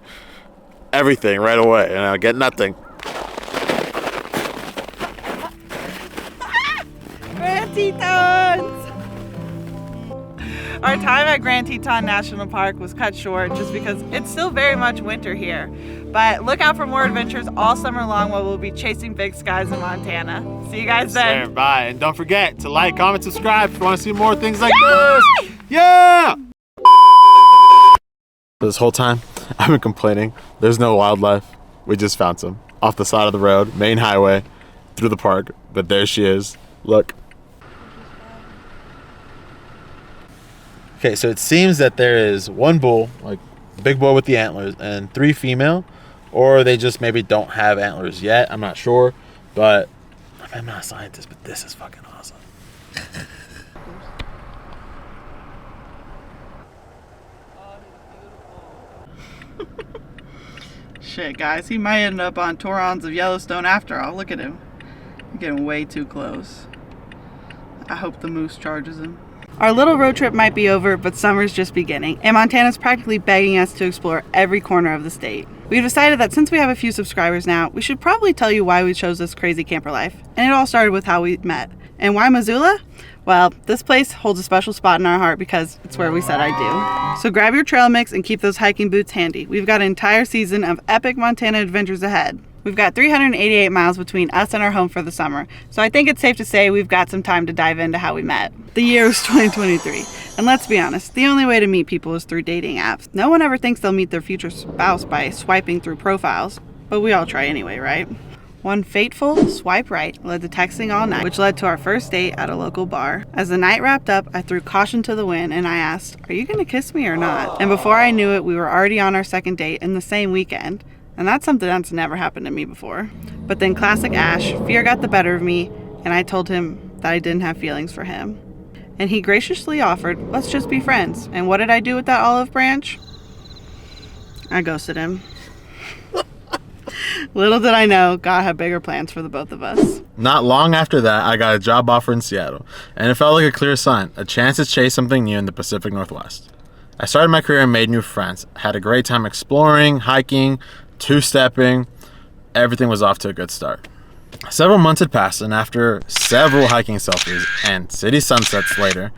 everything right away, and I get nothing. Grand Tetons! Our time at Grand Tetons National Park was cut short just because it's still very much winter here. But look out for more adventures all summer long while we'll be chasing big skies in Montana. See you guys then. Bye. And don't forget to like, comment, subscribe if you want to see more things like this. Yeah! This whole time, I've been complaining. There's no wildlife. We just found some off the side of the road, main highway, through the park. But there she is. Look. Okay, so it seems that there is one bull, like big bull with the antlers, and 3 female, or they just maybe don't have antlers yet. I'm not sure, but I'm not a scientist, but this is fucking awesome. Shit, guys, he might end up on Turons of Yellowstone after all. Look at him. You're getting way too close. I hope the moose charges him. Our little road trip might be over, but summer's just beginning, and Montana's practically begging us to explore every corner of the state. We've decided that since we have a few subscribers now, we should probably tell you why we chose this crazy camper life. And it all started with how we met. And why Missoula? Well, this place holds a special spot in our heart because it's where we said I do. So grab your trail mix and keep those hiking boots handy. We've got an entire season of epic Montana adventures ahead. We've got 388 miles between us and our home for the summer, so I think it's safe to say we've got some time to dive into how we met. The year was 2023, and let's be honest, the only way to meet people is through dating apps. No one ever thinks they'll meet their future spouse by swiping through profiles, but we all try anyway, right? One fateful swipe right led to texting all night, which led to our first date at a local bar. As the night wrapped up, I threw caution to the wind and I asked, "Are you gonna kiss me or not?" And before I knew it, we were already on our second date in the same weekend. And that's something that's never happened to me before. But then classic Ash, fear got the better of me, and I told him that I didn't have feelings for him. And he graciously offered, let's just be friends. And what did I do with that olive branch? I ghosted him. Little did I know, God had bigger plans for the both of us. Not long after that, I got a job offer in Seattle, and it felt like a clear sign, a chance to chase something new in the Pacific Northwest. I started my career and made new friends, had a great time exploring, hiking, two-stepping. Everything was off to a good start. Several months had passed, and after several hiking selfies and city sunsets later,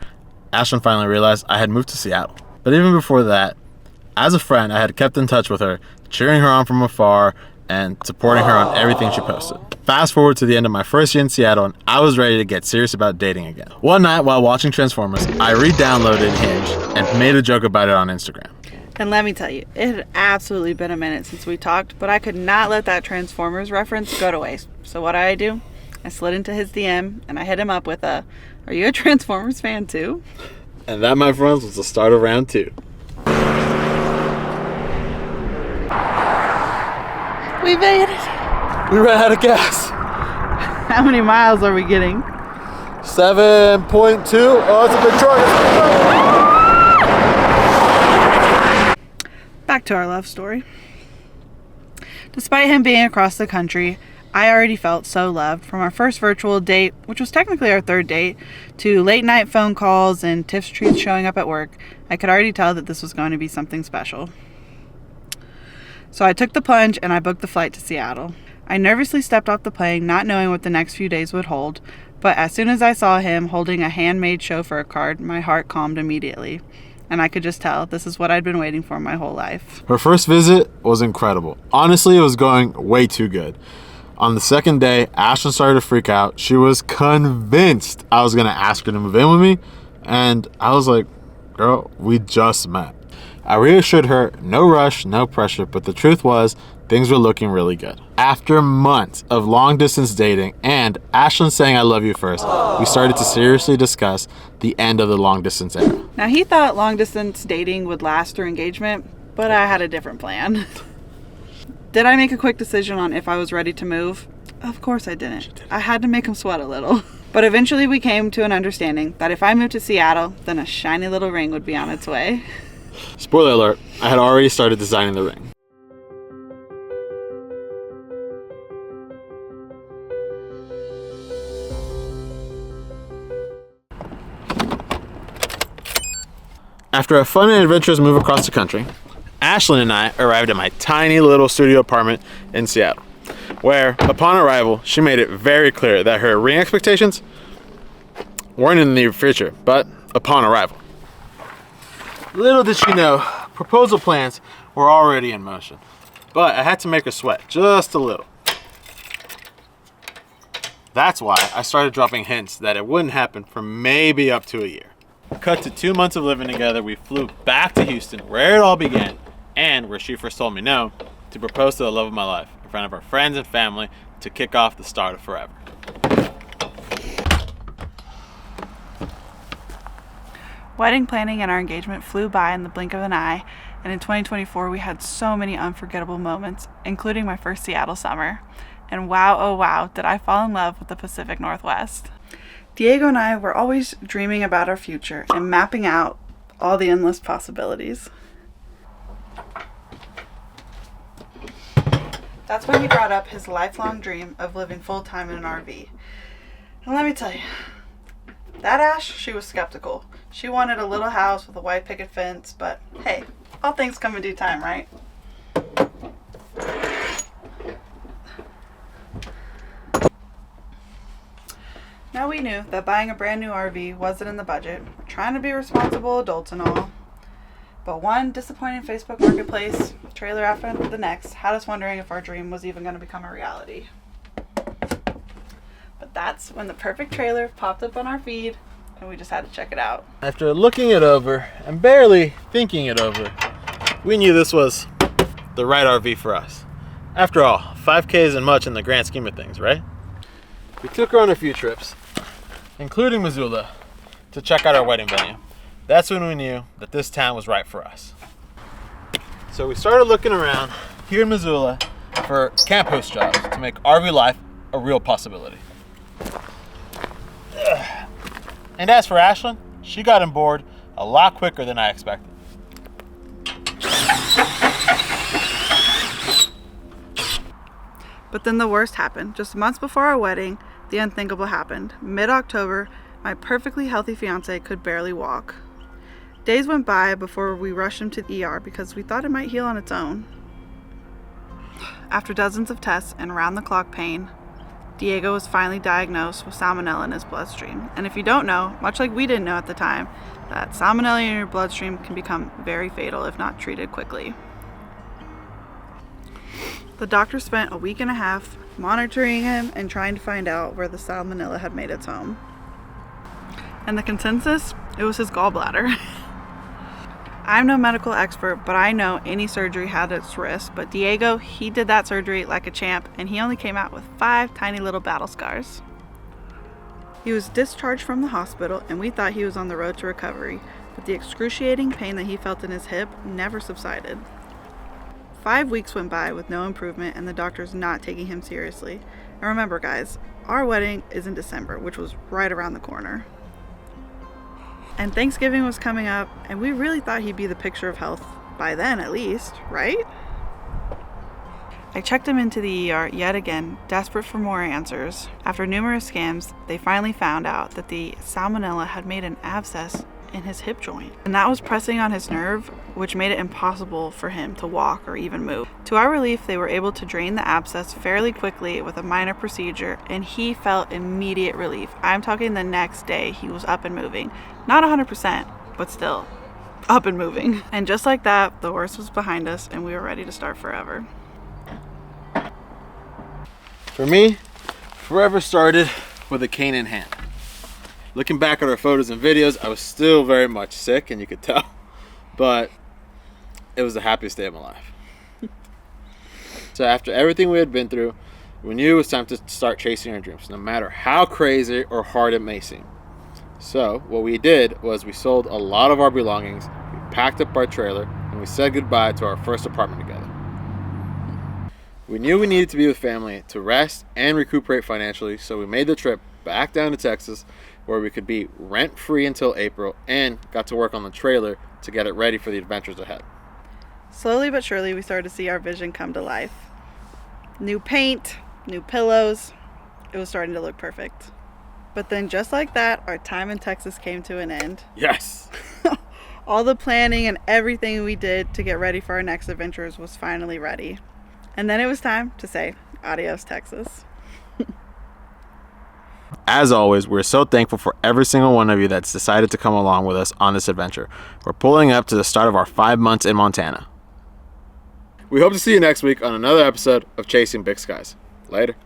Ashlyn finally realized I had moved to Seattle. But even before that, as a friend, I had kept in touch with her, cheering her on from afar and supporting her on everything she posted. Fast forward to the end of my first year in Seattle, and I was ready to get serious about dating again. One night while watching Transformers, I re-downloaded Hinge and made a joke about it on Instagram. And let me tell you, it had absolutely been a minute since we talked, but I could not let that Transformers reference go to waste. So what did I do? I slid into his DM and I hit him up with a, "Are you a Transformers fan too?" And that, my friends, was the start of round 2. We made it! We ran out of gas. How many miles are we getting? 7.2. Oh, it's a big truck. Back to our love story. Despite him being across the country, I already felt so loved from our first virtual date, which was technically our third date, to late night phone calls and Tiff's treats showing up at work. I could already tell that this was going to be something special. So I took the plunge and I booked the flight to Seattle. I nervously stepped off the plane, not knowing what the next few days would hold, but as soon as I saw him holding a handmade chauffeur card, my heart calmed immediately. And I could just tell this is what I'd been waiting for my whole life. Her first visit was incredible. Honestly, it was going way too good. On the second day, Ashlyn started to freak out. She was convinced I was gonna ask her to move in with me, and I was like, girl, we just met. I reassured her, no rush, no pressure, but the truth was, things were looking really good. After months of long distance dating and Ashlyn saying I love you first, we started to seriously discuss the end of the long distance era. Now he thought long distance dating would last through engagement, but I had a different plan. Did I make a quick decision on if I was ready to move? Of course I didn't. I had to make him sweat a little. But eventually we came to an understanding that if I moved to Seattle, then a shiny little ring would be on its way. Spoiler alert, I had already started designing the ring. After a fun and adventurous move across the country, Ashlyn and I arrived at my tiny little studio apartment in Seattle, where, upon arrival, she made it very clear that her ring expectations weren't in the near future, but upon arrival. Little did she know, proposal plans were already in motion, but I had to make her sweat just a little. That's why I started dropping hints that it wouldn't happen for maybe up to a year. Cut to 2 months of living together, we flew back to Houston, where it all began, and where she first told me no, to propose to the love of my life in front of our friends and family to kick off the start of forever. Wedding planning and our engagement flew by in the blink of an eye, and in 2024 we had so many unforgettable moments, including my first Seattle summer. And wow, oh wow, did I fall in love with the Pacific Northwest. Diego and I were always dreaming about our future and mapping out all the endless possibilities. That's when he brought up his lifelong dream of living full-time in an RV. And let me tell you, that Ash, she was skeptical. She wanted a little house with a white picket fence, but hey, all things come in due time, right? Now we knew that buying a brand new RV wasn't in the budget. We're trying to be responsible adults and all. But one disappointing Facebook Marketplace trailer after the next had us wondering if our dream was even going to become a reality. But that's when the perfect trailer popped up on our feed and we just had to check it out. After looking it over and barely thinking it over, we knew this was the right RV for us. After all, 5K isn't much in the grand scheme of things, right? We took her on a few trips, including Missoula, to check out our wedding venue. That's when we knew that this town was right for us. So we started looking around here in Missoula for camp host jobs to make RV life a real possibility. And as for Ashlyn, she got on board a lot quicker than I expected. But then the worst happened. Just months before our wedding, the unthinkable happened. Mid-October, my perfectly healthy fiance could barely walk. Days went by before we rushed him to the ER because we thought it might heal on its own. After dozens of tests and round-the-clock pain, Diego was finally diagnosed with salmonella in his bloodstream. And if you don't know, much like we didn't know at the time, that salmonella in your bloodstream can become very fatal if not treated quickly. The doctor spent a week and a half monitoring him and trying to find out where the salmonella had made its home. And the consensus? It was his gallbladder. I'm no medical expert, but I know any surgery had its risks. But Diego, he did that surgery like a champ, and he only came out with 5 tiny little battle scars. He was discharged from the hospital, and we thought he was on the road to recovery, but the excruciating pain that he felt in his hip never subsided. 5 weeks went by with no improvement, and the doctor's not taking him seriously. And remember guys, our wedding is in December, which was right around the corner. And Thanksgiving was coming up, and we really thought he'd be the picture of health by then at least, right? I checked him into the ER yet again, desperate for more answers. After numerous scans, they finally found out that the salmonella had made an abscess in his hip joint, and that was pressing on his nerve, which made it impossible for him to walk or even move. To our relief, they were able to drain the abscess fairly quickly with a minor procedure, and he felt immediate relief. I'm talking the next day he was up and moving. Not 100%, but still up and moving. And just like that, the worst was behind us and we were ready to start forever. For me, forever started with a cane in hand. Looking back at our photos and videos, I was still very much sick, and you could tell, but it was the happiest day of my life. So after everything we had been through, we knew it was time to start chasing our dreams, no matter how crazy or hard it may seem. So what we did was we sold a lot of our belongings, we packed up our trailer, and we said goodbye to our first apartment together. We knew we needed to be with family to rest and recuperate financially, so we made the trip back down to Texas, where we could be rent-free until April and got to work on the trailer to get it ready for the adventures ahead. Slowly but surely, we started to see our vision come to life. New paint, new pillows. It was starting to look perfect. But then just like that, our time in Texas came to an end. Yes! All the planning and everything we did to get ready for our next adventures was finally ready. And then it was time to say, adios, Texas. As always, we're so thankful for every single one of you that's decided to come along with us on this adventure. We're pulling up to the start of our 5 months in Montana. We hope to see you next week on another episode of Chasing Big Skies. Later.